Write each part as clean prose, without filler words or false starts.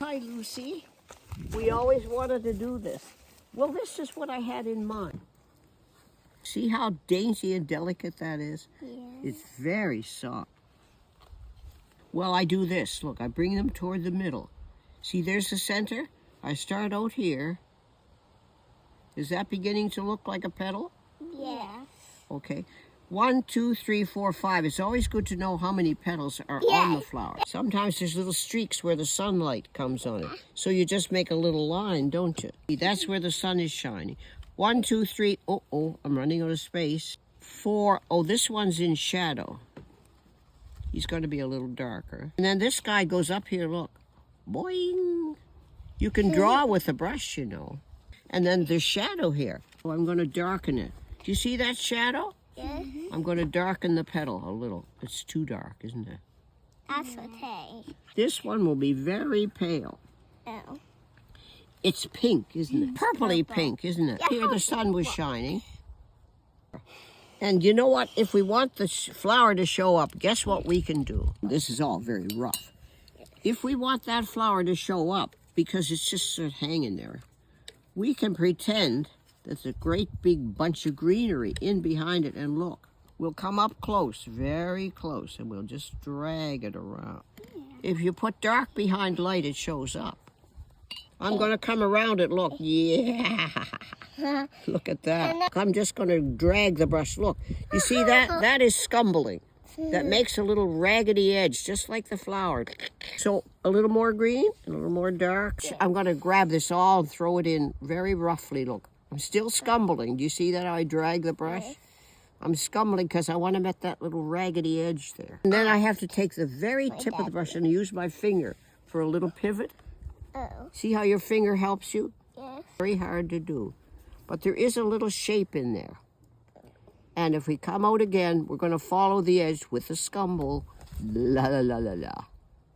Hi, Lucy. We always wanted to do this. Well, this is what I had in mind. See how dainty and delicate that is? Yeah. It's very soft. Well, I do this. Look, I bring them toward the middle. See, there's the center. I start out here. Is that beginning to look like a petal? Yes. Okay. 1, 2, 3, 4, 5. It's always good to know how many petals are on the flower. Sometimes there's little streaks where the sunlight comes on it. So you just make a little line, don't you? That's where the sun is shining. 1, 2, 3. Oh, I'm running out of space. 4. Oh, this one's in shadow. He's going to be a little darker. And then this guy goes up here, look. Boing. You can draw with a brush, you know. And then there's shadow here. Oh, I'm going to darken it. Do you see that shadow? Yes. I'm going to darken the petal a little. It's too dark, isn't it? That's okay. This one will be very pale. Oh. It's pink, isn't it? Purpley pink, isn't it? Here the sun was shining. And you know what? If we want the flower to show up, guess what we can do? This is all very rough. If we want that flower to show up, because it's just sort of hanging there, we can pretend there's a great big bunch of greenery in behind it, and look. We'll come up close, very close, and we'll just drag it around. If you put dark behind light, it shows up. I'm going to come around it, look. Yeah. Look at that. I'm just going to drag the brush. Look, you see that? That is scumbling. That makes a little raggedy edge, just like the flower. So a little more green, a little more dark. I'm going to grab this all and throw it in very roughly, look. I'm still scumbling. Do you see that how I drag the brush? I'm scumbling because I want to make that little raggedy edge there. And then I have to take the very tip of the brush and use my finger for a little pivot. Oh. See how your finger helps you? Yes. Very hard to do. But there is a little shape in there. And if we come out again, we're going to follow the edge with the scumble. La la la la la.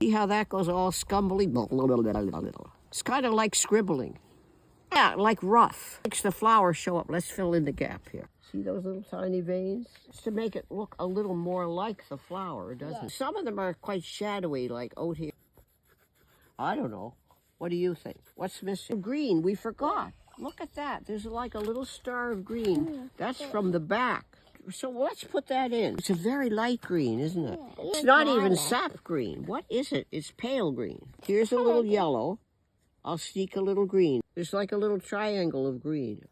See how that goes all scumbly? It's kind of like scribbling. Yeah, like rough. Makes the flower show up. Let's fill in the gap here. See those little tiny veins? It's to make it look a little more like the flower, doesn't it? Some of them are quite shadowy, like out here. I don't know. What do you think? What's missing? Green, we forgot. Look at that. There's like a little star of green. That's from the back. So let's put that in. It's a very light green, isn't it? It's not even sap green. What is it? It's pale green. Here's a little yellow. I'll sneak a little green. There's like a little triangle of green.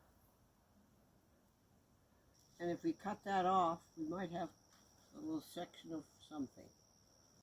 And if we cut that off, we might have a little section of something.